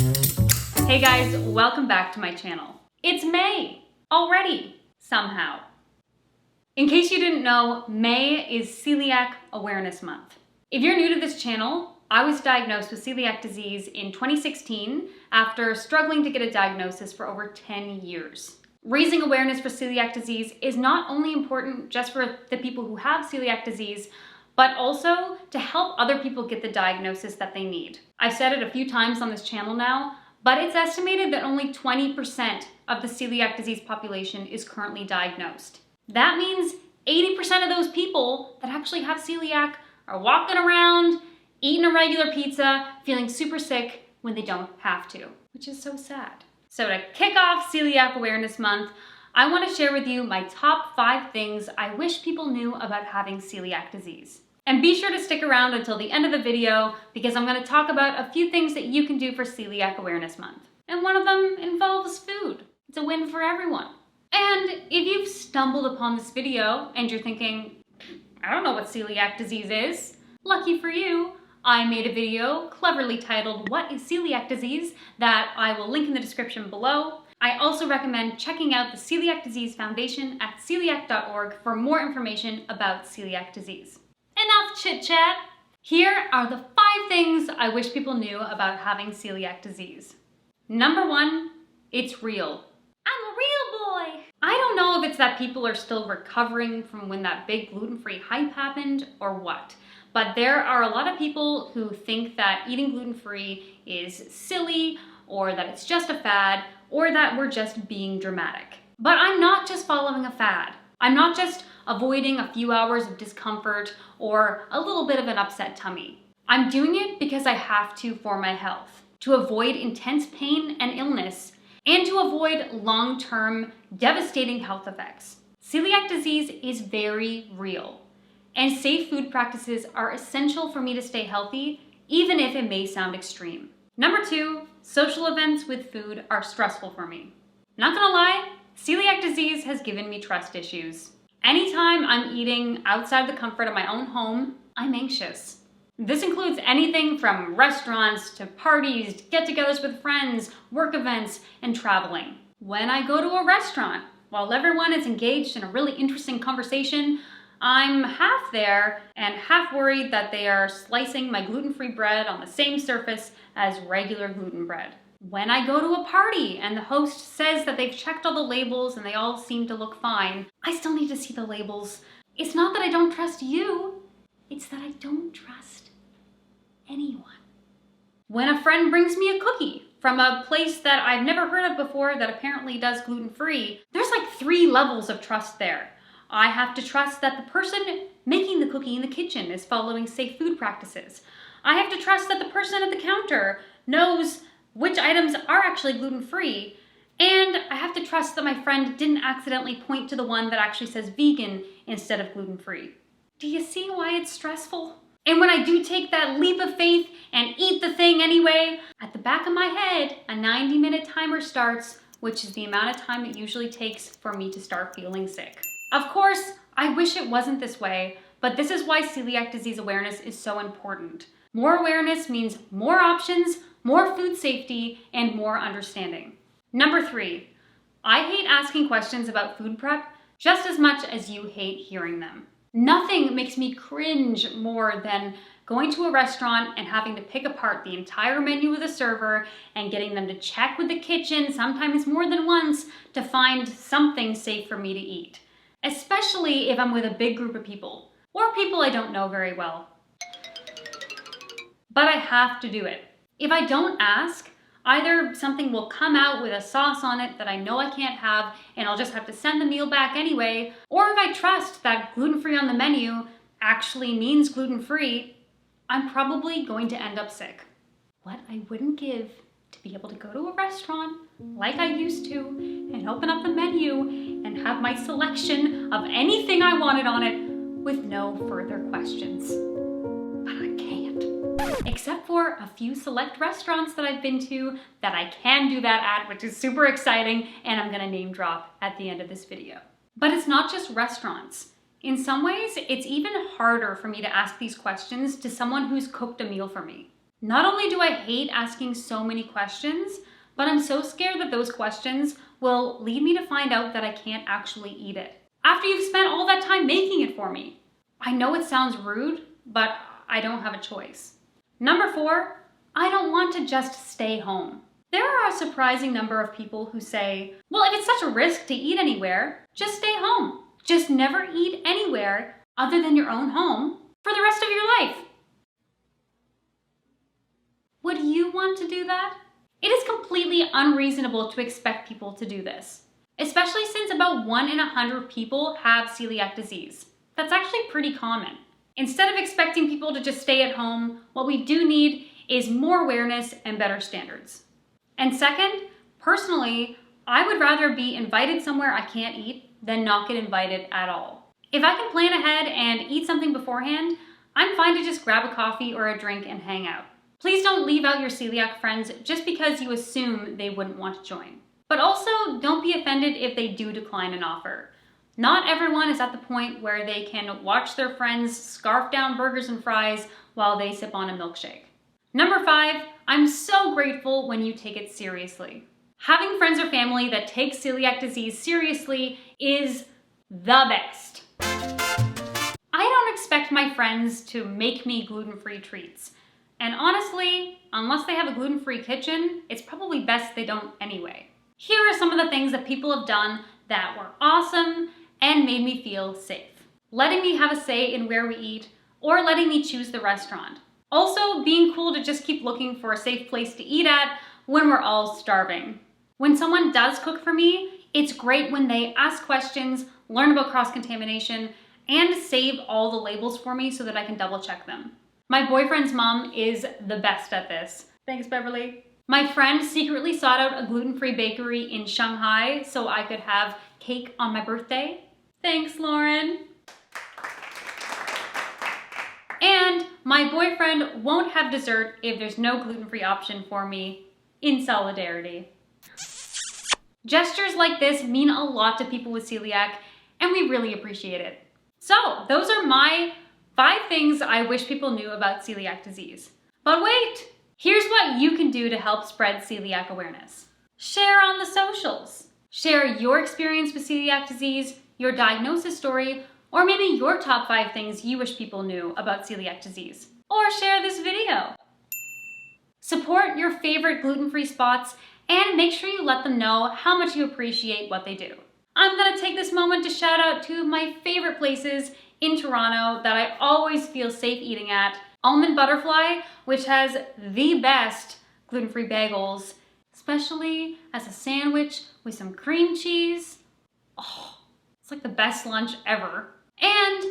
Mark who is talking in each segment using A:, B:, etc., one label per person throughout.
A: Hey guys, welcome back to my channel. It's May already, somehow. In case you didn't know, May is Celiac Awareness Month. If you're new to this channel, I was diagnosed with celiac disease in 2016 after struggling to get a diagnosis for over 10 years. Raising awareness for celiac disease is not only important just for the people who have celiac disease, but also to help other people get the diagnosis that they need. I've said it a few times on this channel now, but it's estimated that only 20% of the celiac disease population is currently diagnosed. That means 80% of those people that actually have celiac are walking around, eating a regular pizza, feeling super sick when they don't have to, which is so sad. So to kick off Celiac Awareness Month, I want to share with you my top 5 things I wish people knew about having celiac disease. And be sure to stick around until the end of the video because I'm going to talk about a few things that you can do for Celiac Awareness Month. And one of them involves food. It's a win for everyone. And if you've stumbled upon this video and you're thinking, I don't know what celiac disease is, lucky for you, I made a video cleverly titled, What is Celiac Disease? That I will link in the description below. I also recommend checking out the Celiac Disease Foundation at celiac.org for more information about celiac disease. Enough chit chat. Here are the 5 things I wish people knew about having celiac disease. Number 1, it's real. I'm a real boy. I don't know if it's that people are still recovering from when that big gluten-free hype happened or what, but there are a lot of people who think that eating gluten-free is silly or that it's just a fad or that we're just being dramatic. But I'm not just following a fad. I'm not just avoiding a few hours of discomfort or a little bit of an upset tummy. I'm doing it because I have to for my health, to avoid intense pain and illness, and to avoid long-term devastating health effects. Celiac disease is very real, and safe food practices are essential for me to stay healthy, even if it may sound extreme. Number 2, social events with food are stressful for me. Not gonna lie, celiac disease has given me trust issues. Anytime I'm eating outside the comfort of my own home, I'm anxious. This includes anything from restaurants to parties, get-togethers with friends, work events, and traveling. When I go to a restaurant, while everyone is engaged in a really interesting conversation, I'm half there and half worried that they are slicing my gluten-free bread on the same surface as regular gluten bread. When I go to a party and the host says that they've checked all the labels and they all seem to look fine, I still need to see the labels. It's not that I don't trust you, it's that I don't trust anyone. When a friend brings me a cookie from a place that I've never heard of before that apparently does gluten-free, there's like 3 levels of trust there. I have to trust that the person making the cookie in the kitchen is following safe food practices. I have to trust that the person at the counter knows which items are actually gluten-free, and I have to trust that my friend didn't accidentally point to the one that actually says vegan instead of gluten-free. Do you see why it's stressful? And when I do take that leap of faith and eat the thing anyway, at the back of my head, a 90-minute timer starts, which is the amount of time it usually takes for me to start feeling sick. Of course, I wish it wasn't this way, but this is why celiac disease awareness is so important. More awareness means more options, more food safety, and more understanding. Number 3, I hate asking questions about food prep just as much as you hate hearing them. Nothing makes me cringe more than going to a restaurant and having to pick apart the entire menu with a server and getting them to check with the kitchen, sometimes more than once, to find something safe for me to eat. Especially if I'm with a big group of people, or people I don't know very well. But I have to do it. If I don't ask, either something will come out with a sauce on it that I know I can't have and I'll just have to send the meal back anyway, or if I trust that gluten-free on the menu actually means gluten-free, I'm probably going to end up sick. What I wouldn't give to be able to go to a restaurant like I used to and open up the menu and have my selection of anything I wanted on it with no further questions. But I can't. Except for a few select restaurants that I've been to that I can do that at, which is super exciting, and I'm gonna name drop at the end of this video. But it's not just restaurants. In some ways, it's even harder for me to ask these questions to someone who's cooked a meal for me. Not only do I hate asking so many questions, but I'm so scared that those questions will lead me to find out that I can't actually eat it after you've spent all that time making it for me. I know it sounds rude, but I don't have a choice. Number 4, I don't want to just stay home. There are a surprising number of people who say, well, if it's such a risk to eat anywhere, just stay home. Just never eat anywhere other than your own home for the rest of your life. Would you want to do that? It is completely unreasonable to expect people to do this, especially since about 1 in 100 people have celiac disease. That's actually pretty common. Instead of expecting people to just stay at home, what we do need is more awareness and better standards. And second, personally, I would rather be invited somewhere I can't eat than not get invited at all. If I can plan ahead and eat something beforehand, I'm fine to just grab a coffee or a drink and hang out. Please don't leave out your celiac friends just because you assume they wouldn't want to join. But also, don't be offended if they do decline an offer. Not everyone is at the point where they can watch their friends scarf down burgers and fries while they sip on a milkshake. Number 5, I'm so grateful when you take it seriously. Having friends or family that take celiac disease seriously is the best. I don't expect my friends to make me gluten-free treats. And honestly, unless they have a gluten-free kitchen, it's probably best they don't anyway. Here are some of the things that people have done that were awesome and made me feel safe. Letting me have a say in where we eat, or letting me choose the restaurant. Also, being cool to just keep looking for a safe place to eat at when we're all starving. When someone does cook for me, it's great when they ask questions, learn about cross-contamination, and save all the labels for me so that I can double check them. My boyfriend's mom is the best at this. Thanks, Beverly. My friend secretly sought out a gluten-free bakery in Shanghai so I could have cake on my birthday. Thanks, Lauren. And my boyfriend won't have dessert if there's no gluten-free option for me, in solidarity. Gestures like this mean a lot to people with celiac, and we really appreciate it. So, those are my 5 things I wish people knew about celiac disease. But wait! Here's what you can do to help spread celiac awareness. Share on the socials. Share your experience with celiac disease, your diagnosis story, or maybe your top 5 things you wish people knew about celiac disease. Or share this video. Support your favorite gluten-free spots and make sure you let them know how much you appreciate what they do. I'm gonna take this moment to shout out 2 of my favorite places in Toronto that I always feel safe eating at. Almond Butterfly, which has the best gluten-free bagels, especially as a sandwich with some cream cheese. Oh, it's like the best lunch ever. And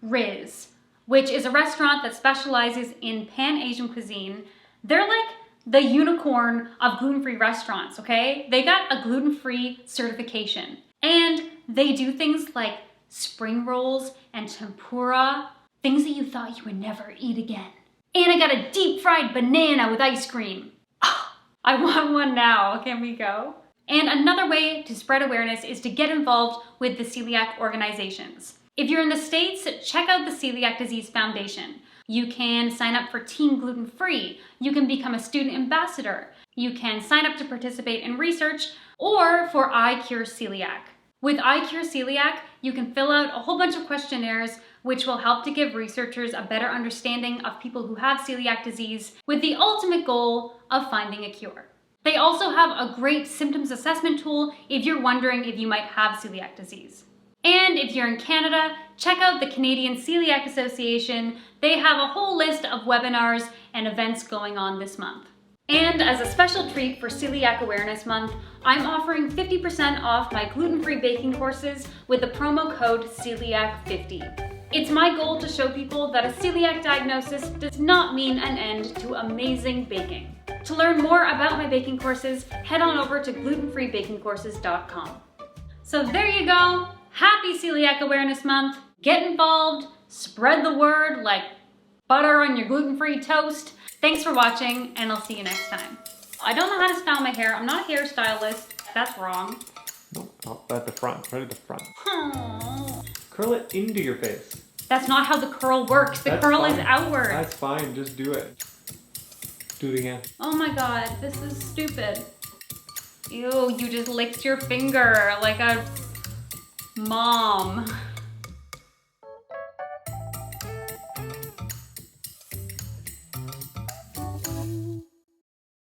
A: Riz, which is a restaurant that specializes in Pan-Asian cuisine. They're like the unicorn of gluten-free restaurants, okay? They got a gluten-free certification. And they do things like spring rolls and tempura, things that you thought you would never eat again. And I got a deep fried banana with ice cream. Oh, I want one now, can we go? And another way to spread awareness is to get involved with the celiac organizations. If you're in the States, check out the Celiac Disease Foundation. You can sign up for Team Gluten-free. You can become a student ambassador. You can sign up to participate in research or for I Cure Celiac. With I Cure Celiac, you can fill out a whole bunch of questionnaires which will help to give researchers a better understanding of people who have celiac disease with the ultimate goal of finding a cure. They also have a great symptoms assessment tool if you're wondering if you might have celiac disease. And if you're in Canada, check out the Canadian Celiac Association. They have a whole list of webinars and events going on this month. And as a special treat for Celiac Awareness Month, I'm offering 50% off my gluten-free baking courses with the promo code CELIAC50. It's my goal to show people that a celiac diagnosis does not mean an end to amazing baking. To learn more about my baking courses, head on over to glutenfreebakingcourses.com. So there you go. Happy Celiac Awareness Month. Get involved, spread the word like butter on your gluten-free toast. Thanks for watching, and I'll see you next time. I don't know how to style my hair. I'm not a hairstylist. That's wrong.
B: No, at the front, right at the front.
A: Aww.
B: Curl it into your face.
A: That's not how the curl works. The curl is outward.
B: That's fine, just do it. Do it again.
A: Oh my god, this is stupid. Ew, you just licked your finger like a mom.